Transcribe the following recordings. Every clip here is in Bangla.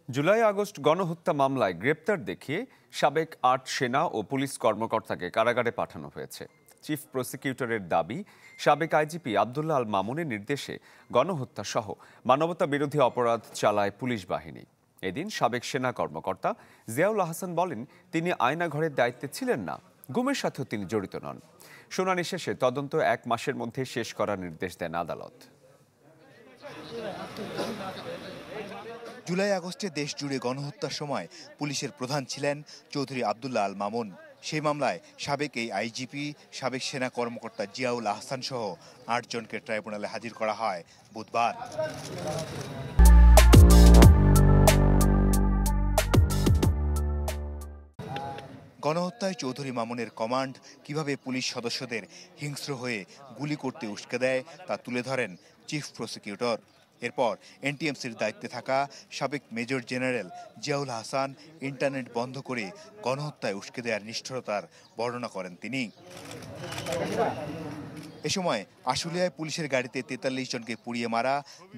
জুলাই আগস্ট গণহত্যা মামলায় গ্রেপ্তার দেখিয়ে সাবেক ৮ সেনা ও পুলিশ কর্মকর্তাকে কারাগারে পাঠানো হয়েছে। চিফ প্রসিকিউটরের দাবি, সাবেক আইজিপি আবদুল্লাহ আল মামুনের নির্দেশে গণহত্যা সহ মানবতা বিরোধী অপরাধ চালায় পুলিশ বাহিনী। এদিন সাবেক সেনা কর্মকর্তা জিয়াউল আহসান বলেন, তিনি আয়নাঘরের দায়িত্বে ছিলেন না, গুমের সাথেও তিনি জড়িত নন। শুনানি শেষে তদন্ত ১ মাসের মধ্যে শেষ করার নির্দেশ দেন আদালত। জুলাই আগস্টে দেশ জুড়ে গণহত্যার সময় পুলিশের প্রধান ছিলেন চৌধুরী আবদুল্লাহ আল মামুন। সেই মামলায় সাবেক এই আইজিপি, সাবেক সেনা কর্মকর্তা জিয়াউল আহসান সহ ৮ জনকে ট্রাইব্যুনালে হাজির করা হয় বুধবার। গণহত্যায় চৌধুরী মামুনের কমান্ড কিভাবে পুলিশ সদস্যদের হিংস্র হয়ে গুলি করতে উস্কে দেয় তা তুলে ধরেন চিফ প্রসিকিউটর। এরপর এনটিএমসির দায়িত্বে থাকা সাবেক major general Ziaul Ahsan internet বন্ধ করে গণহত্যায় উস্কে দেওয়ার নিষ্ঠুরতার বর্ণনা করেন তিনি। এ সময় আশুলিয়ায় পুলিশের গাড়িতে ৪৩ জনকে পুড়িয়ে মারা,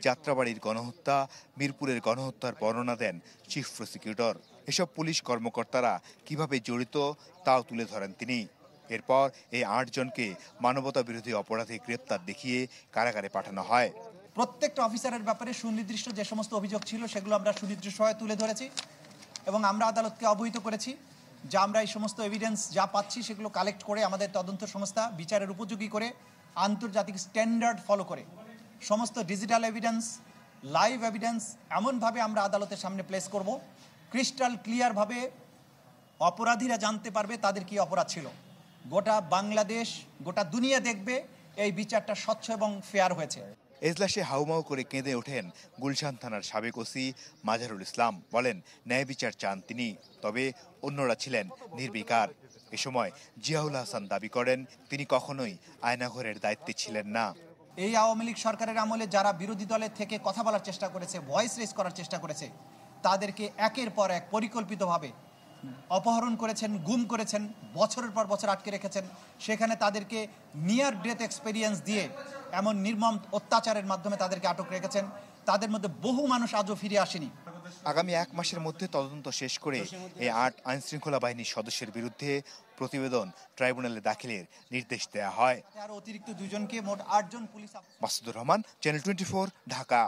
যাত্রাবাড়ির গণহত্যা, মিরপুরের গণহত্যার বর্ণনা দেন চিফ প্রসিকিউটর। এসব পুলিশ কর্মকর্তারা কিভাবে জড়িত তাও তুলে ধরেন তিনি। এরপর এই ৮ জনকে মানবতা বিরোধী অপরাধে গ্রেপ্তার দেখিয়ে কারাগারে পাঠানো হয়। প্রত্যেকটা অফিসারের ব্যাপারে সুনির্দিষ্ট যে সমস্ত অভিযোগ ছিল সেগুলো আমরা সুনির্দিষ্টভাবে তুলে ধরেছি এবং আমরা আদালতকে অবহিত করেছি যে আমরা এই সমস্ত এভিডেন্স যা পাচ্ছি সেগুলো কালেক্ট করে আমাদের তদন্ত সংস্থা বিচারের উপযোগী করে আন্তর্জাতিক স্ট্যান্ডার্ড ফলো করে সমস্ত ডিজিটাল এভিডেন্স, লাইভ এভিডেন্স এমনভাবে আমরা আদালতের সামনে প্লেস করব ক্রিস্টাল ক্লিয়ারভাবে অপরাধীরা জানতে পারবে তাদের কি অপরাধ ছিল। গোটা বাংলাদেশ, গোটা দুনিয়া দেখবে এই বিচারটা স্বচ্ছ এবং ফেয়ার হয়েছে। এজলাসে হাউমাউ করে কেঁদে ওঠেন গুলশান থানার সাবেক ওসি মাজারুল ইসলাম। বলেন, ন্যায় বিচার চান তিনি, তবে অন্যরা ছিলেন নির্বিকার। এ সময় জিয়াউল আহসান দাবি করেন, তিনি কখনোই আয়নাঘরের দায়িত্বে ছিলেন না। এই আওয়ামী লীগ সরকারের আমলে যারা বিরোধী দলের থেকে কথা বলার চেষ্টা করেছে, ভয়েস রেজ করার চেষ্টা করেছে, তাদেরকে একের পর এক পরিকল্পিতভাবে অপহরণ করেছেন, গুম করেছেন, বছরের পর বছর আটকে রেখেছেন। সেখানে তাদেরকে নিয়ার ডেথ এক্সপেরিয়েন্স দিয়ে এমন নির্মম অত্যাচারের মাধ্যমে তাদেরকে আটক রেখেছেন। তাদের মধ্যে বহু মানুষ আজও ফিরে আসেনি। আগামী ১ মাসের মধ্যে তদন্ত শেষ করে এই ৮ আইনশৃঙ্খলা বাহিনীর সদস্যের বিরুদ্ধে প্রতিবেদন ট্রাইব্যুনালে দাখিলের নির্দেশ দেওয়া হয়। আর অতিরিক্ত ২ জনকে মোট ৮ জন পুলিশ। মাসুদুর রহমান, চ্যানেল 24, ঢাকা।